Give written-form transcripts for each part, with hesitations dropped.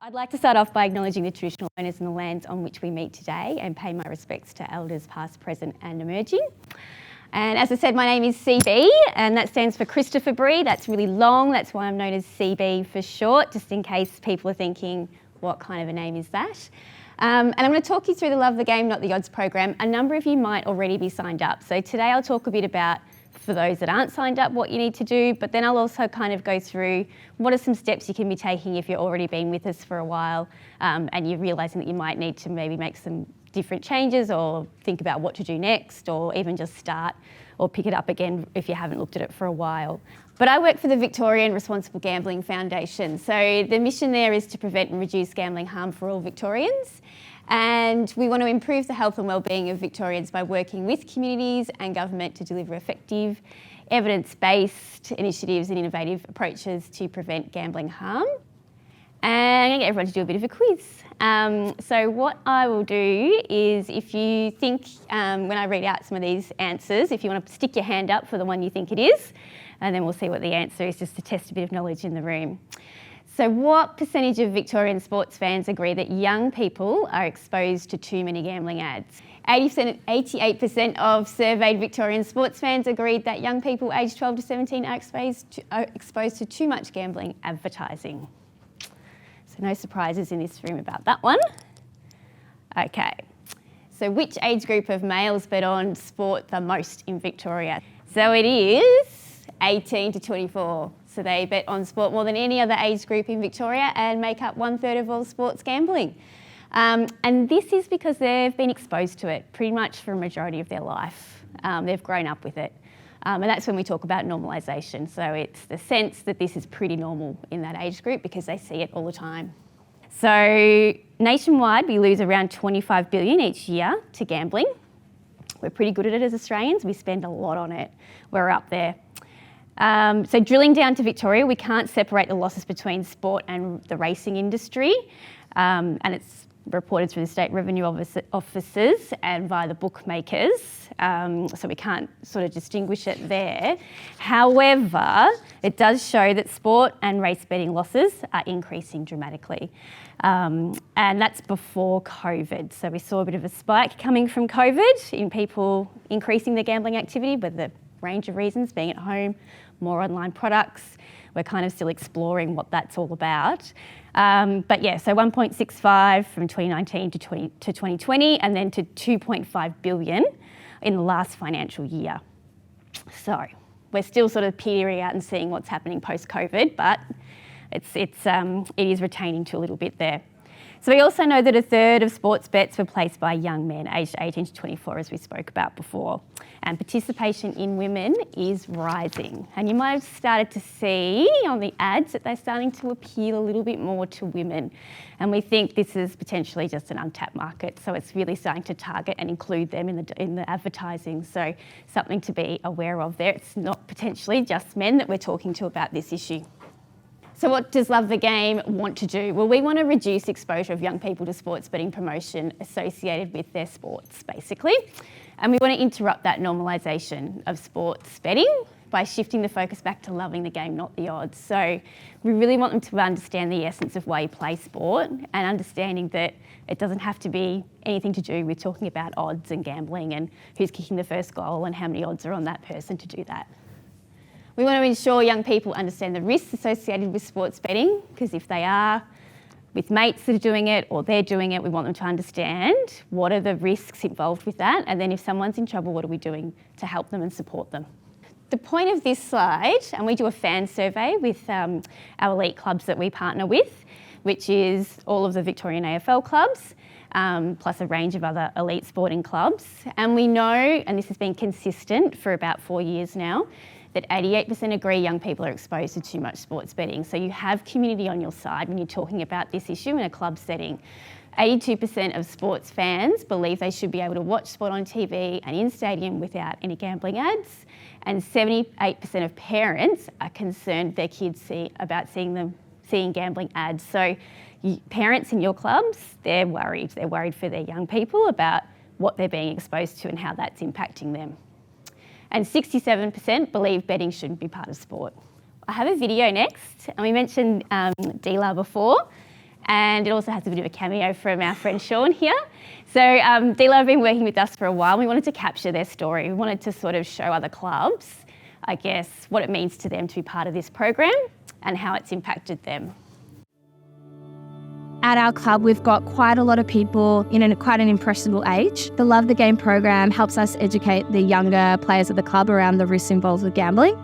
I'd like to start off by acknowledging the traditional owners and the lands on which we meet today and pay my respects to elders past, present and emerging. And as I said, my name is CB and that stands for Christopher Bree. That's really long, that's why I'm known as CB for short, just in case people are thinking, what kind of a name is that? And I'm going to talk you through the Love the Game, Not the Odds program. A number of you might already be signed up. So today I'll talk a bit about, for those that aren't signed up, what you need to do, but then I'll also kind of go through what are some steps you can be taking if you've already been with us for a while and you're realising that you might need to maybe make some different changes or think about what to do next, or even just start or pick it up again if you haven't looked at it for a while. But I work for the Victorian Responsible Gambling Foundation. So the mission there is to prevent and reduce gambling harm for all Victorians. And we want to improve the health and wellbeing of Victorians by working with communities and government to deliver effective, evidence-based initiatives and innovative approaches to prevent gambling harm. And I'm going to get everyone to do a bit of a quiz. So what I will do is, if you think, when I read out some of these answers, if you want to stick your hand up for the one you think it is, and then we'll see what the answer is, just to test a bit of knowledge in the room. So what percentage of Victorian sports fans agree that young people are exposed to too many gambling ads? 88% of surveyed Victorian sports fans agreed that young people aged 12 to 17 are exposed to too much gambling advertising. So no surprises in this room about that one. Okay, so which age group of males bet on sport the most in Victoria? So it is 18 to 24. So they bet on sport more than any other age group in Victoria and make up 1/3 of all sports gambling. And this is because they've been exposed to it pretty much for a majority of their life. They've grown up with it. And that's when we talk about normalisation. So it's the sense that this is pretty normal in that age group because they see it all the time. So nationwide, we lose around 25 billion each year to gambling. We're pretty good at it as Australians. We spend a lot on it. We're up there. So drilling down to Victoria, we can't separate the losses between sport and the racing industry, and it's reported through the state revenue officers and via the bookmakers, so we can't sort of distinguish it there. However, it does show that sport and race betting losses are increasing dramatically, and that's before COVID. So we saw a bit of a spike coming from COVID in people increasing their gambling activity, with the range of reasons, being at home, more online products. We're kind of still exploring what that's all about. But yeah, so 1.65 from 2019 to 2020, and then to 2.5 billion in the last financial year. So we're still sort of peering out and seeing what's happening post-COVID, but it is retaining to a little bit there. So we also know that 1/3 of sports bets were placed by young men aged 18 to 24, as we spoke about before. And participation in women is rising. And you might have started to see on the ads that they're starting to appeal a little bit more to women. And we think this is potentially just an untapped market. So it's really starting to target and include them in the advertising. So something to be aware of there. It's not potentially just men that we're talking to about this issue. So what does Love the Game want to do? Well, we want to reduce exposure of young people to sports betting promotion associated with their sports, basically. And we want to interrupt that normalisation of sports betting by shifting the focus back to loving the game, not the odds. So we really want them to understand the essence of why you play sport, and understanding that it doesn't have to be anything to do with talking about odds and gambling and who's kicking the first goal and how many odds are on that person to do that. We want to ensure young people understand the risks associated with sports betting, because if they are with mates that are doing it or they're doing it, we want them to understand what are the risks involved with that, and then if someone's in trouble, what are we doing to help them and support them. The point of this slide, and we do a fan survey with our elite clubs that we partner with, which is all of the Victorian AFL clubs, plus a range of other elite sporting clubs. And we know, and this has been consistent for about 4 years now, that 88% agree young people are exposed to too much sports betting. So you have community on your side when you're talking about this issue in a club setting. 82% of sports fans believe they should be able to watch sport on TV and in stadium without any gambling ads. And 78% of parents are concerned their kids seeing gambling ads. So parents in your clubs, they're worried. They're worried for their young people about what they're being exposed to and how that's impacting them. And 67% believe betting shouldn't be part of sport. I have a video next, and we mentioned dealer before, And it also has a bit of a cameo from our friend Sean here. So DLO have been working with us for a while. We wanted to capture their story. We wanted to sort of show other clubs, I guess, what it means to them to be part of this program and how it's impacted them. At our club, we've got quite a lot of people in quite an impressionable age. The Love the Game program helps us educate the younger players of the club around the risks involved with gambling.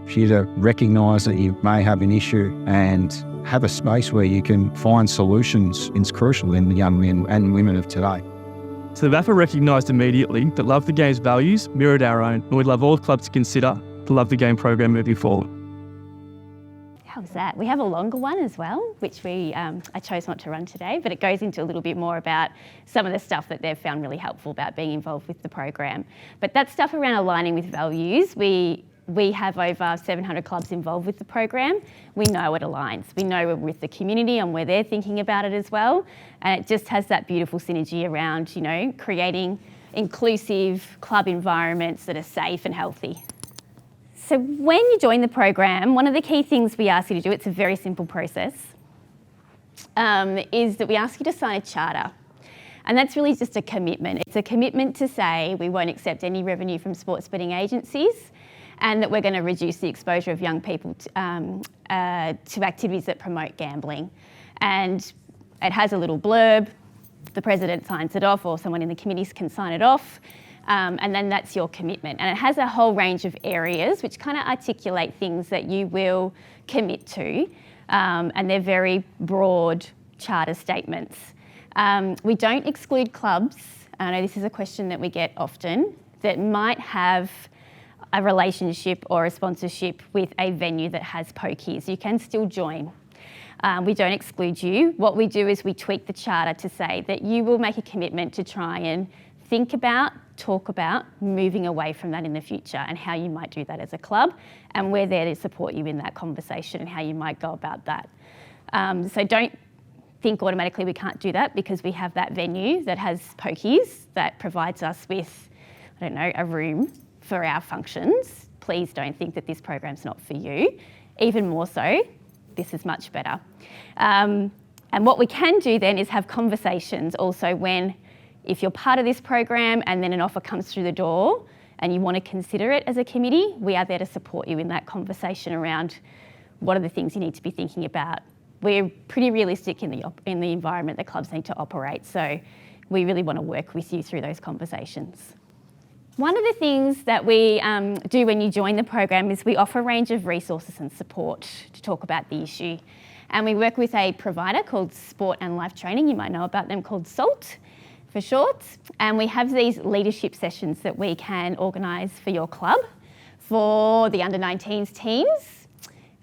For you to recognise that you may have an issue and have a space where you can find solutions is crucial in the young men and women of today. So the VAFA recognised immediately that Love the Game's values mirrored our own, and we'd love all clubs to consider the Love the Game program moving forward. How's that? We have a longer one as well, which I chose not to run today, but it goes into a little bit more about some of the stuff that they've found really helpful about being involved with the program. But that stuff around aligning with values, we have over 700 clubs involved with the program. We know it aligns. We know we're with the community and where they're thinking about it as well. And it just has that beautiful synergy around, you know, creating inclusive club environments that are safe and healthy. So when you join the program, one of the key things we ask you to do, it's a very simple process, is that we ask you to sign a charter. And that's really just a commitment. It's a commitment to say we won't accept any revenue from sports betting agencies and that we're going to reduce the exposure of young people to activities that promote gambling. And it has a little blurb. The president signs it off, or someone in the committees can sign it off. And then that's your commitment. And it has a whole range of areas which kind of articulate things that you will commit to. And they're very broad charter statements. We don't exclude clubs. I know this is a question that we get often, that might have a relationship or a sponsorship with a venue that has pokies. You can still join. We don't exclude you. What we do is we tweak the charter to say that you will make a commitment to try and think about, talk about moving away from that in the future and how you might do that as a club, and we're there to support you in that conversation and how you might go about that. So don't think automatically we can't do that, because we have that venue that has pokies that provides us with, I don't know, a room for our functions. Please don't think that this program's not for you. Even more so, this is much better. And what we can do then is have conversations also if you're part of this program and then an offer comes through the door and you want to consider it as a committee, we are there to support you in that conversation around what are the things you need to be thinking about. We're pretty realistic in the environment that clubs need to operate, so we really want to work with you through those conversations. One of the things that we do when you join the program is we offer a range of resources and support to talk about the issue. And we work with a provider called Sport and Life Training, you might know about them, called SALT for short. And we have these leadership sessions that we can organise for your club, for the under-19s teams.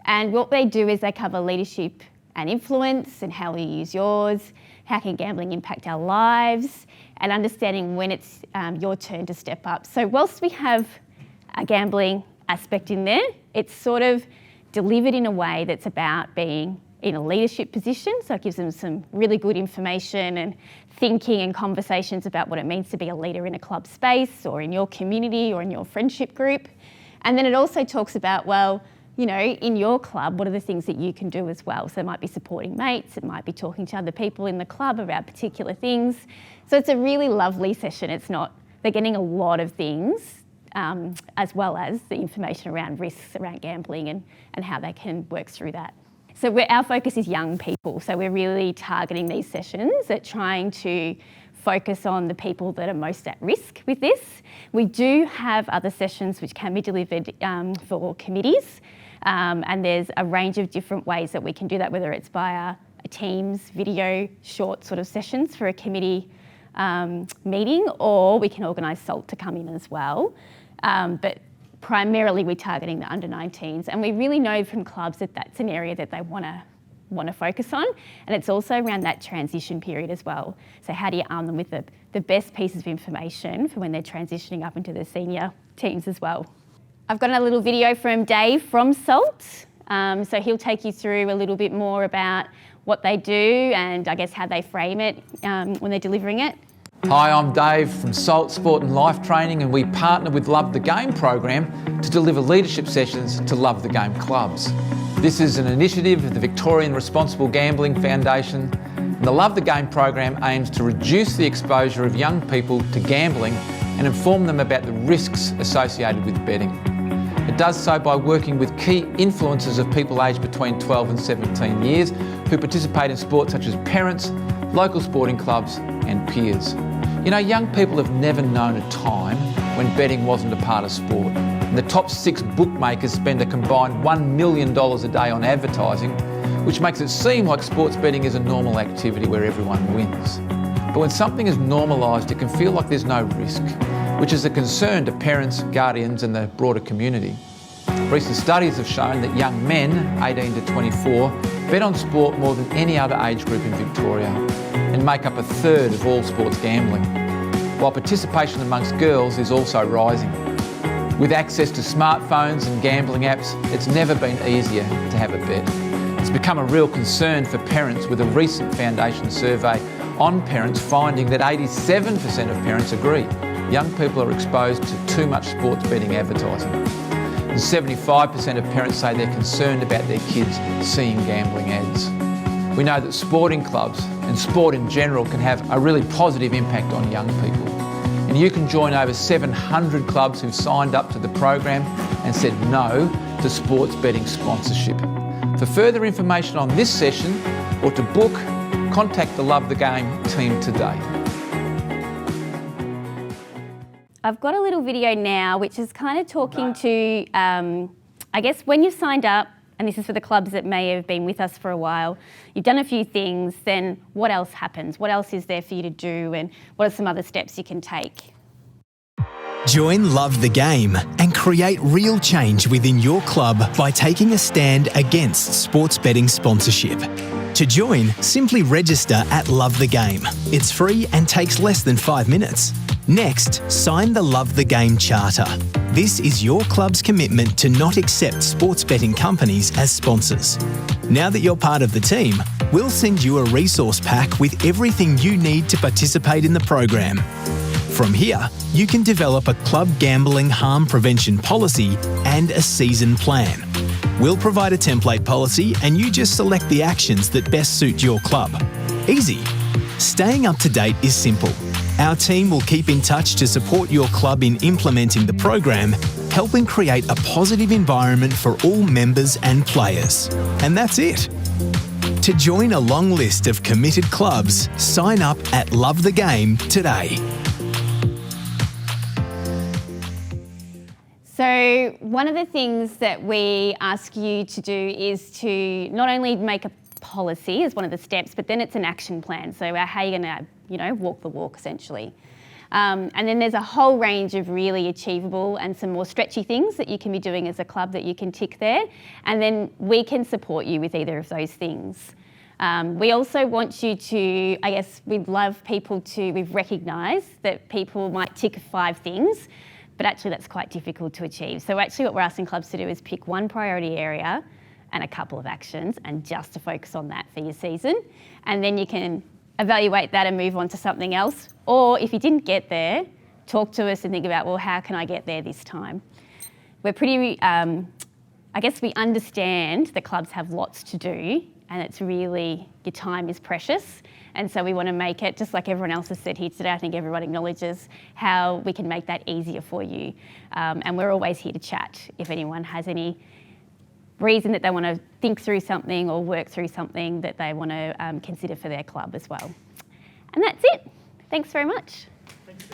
And what they do is they cover leadership and influence and how we use yours, how can gambling impact our lives, and understanding when it's your turn to step up. So whilst we have a gambling aspect in there, it's sort of delivered in a way that's about being in a leadership position. So it gives them some really good information and thinking and conversations about what it means to be a leader in a club space or in your community or in your friendship group. And then it also talks about, well, you know, in your club, what are the things that you can do as well? So it might be supporting mates, it might be talking to other people in the club about particular things. So it's a really lovely session. They're getting a lot of things, as well as the information around risks around gambling and how they can work through that. So our focus is young people. So we're really targeting these sessions at trying to focus on the people that are most at risk with this. We do have other sessions which can be delivered for committees. And there's a range of different ways that we can do that, whether it's via a Teams video, short sort of sessions for a committee meeting, or we can organise SALT to come in as well. But primarily we're targeting the under-19s, and we really know from clubs that that's an area that they want to focus on, and it's also around that transition period as well. So how do you arm them with the best pieces of information for when they're transitioning up into the senior teams as well? I've got a little video from Dave from SALT, so he'll take you through a little bit more about what they do and I guess how they frame it when they're delivering it. Hi, I'm Dave from SALT Sport and Life Training, and we partner with Love the Game program to deliver leadership sessions to Love the Game clubs. This is an initiative of the Victorian Responsible Gambling Foundation, and the Love the Game program aims to reduce the exposure of young people to gambling and inform them about the risks associated with betting. It does so by working with key influencers of people aged between 12 and 17 years who participate in sports such as parents, local sporting clubs and peers. You know, young people have never known a time when betting wasn't a part of sport. And the top 6 bookmakers spend a combined $1 million a day on advertising, which makes it seem like sports betting is a normal activity where everyone wins. But when something is normalised, it can feel like there's no risk, which is a concern to parents, guardians and the broader community. Recent studies have shown that young men, 18 to 24, bet on sport more than any other age group in Victoria and make up a third of all sports gambling, while participation amongst girls is also rising. With access to smartphones and gambling apps, it's never been easier to have a bet. It's become a real concern for parents, with a recent Foundation survey on parents finding that 87% of parents agree young people are exposed to too much sports betting advertising. And 75% of parents say they're concerned about their kids seeing gambling ads. We know that sporting clubs and sport in general can have a really positive impact on young people. And you can join over 700 clubs who've signed up to the program and said no to sports betting sponsorship. For further information on this session or to book, contact the Love the Game team today. I've got a little video now which is kind of talking to, I guess, when you've signed up, and this is for the clubs that may have been with us for a while, you've done a few things, then what else happens? What else is there for you to do, and what are some other steps you can take? Join Love the Game and create real change within your club by taking a stand against sports betting sponsorship. To join, simply register at Love the Game. It's free and takes less than 5 minutes. Next, sign the Love the Game Charter. This is your club's commitment to not accept sports betting companies as sponsors. Now that you're part of the team, we'll send you a resource pack with everything you need to participate in the program. From here, you can develop a club gambling harm prevention policy and a season plan. We'll provide a template policy and you just select the actions that best suit your club. Easy. Staying up to date is simple. Our team will keep in touch to support your club in implementing the program, helping create a positive environment for all members and players. And that's it. To join a long list of committed clubs, sign up at Love the Game today. So one of the things that we ask you to do is to not only make a policy as one of the steps, but then it's an action plan. So how are you going to, walk the walk essentially. And then there's a whole range of really achievable and some more stretchy things that you can be doing as a club that you can tick there. And then we can support you with either of those things. We also want you to, we'd love people to, we've recognised that people might tick 5 things, but actually that's quite difficult to achieve. So actually what we're asking clubs to do is pick one priority area and a couple of actions, and just to focus on that for your season. And then you can evaluate that and move on to something else. Or if you didn't get there, talk to us and think about, well, how can I get there this time? We're pretty, we understand that clubs have lots to do, and it's really, your time is precious. And so we want to make it, just like everyone else has said here today, I think everyone acknowledges how we can make that easier for you. And we're always here to chat if anyone has any reason that they want to think through something or work through something that they want to consider for their club as well. And that's it. Thanks very much. Thanks,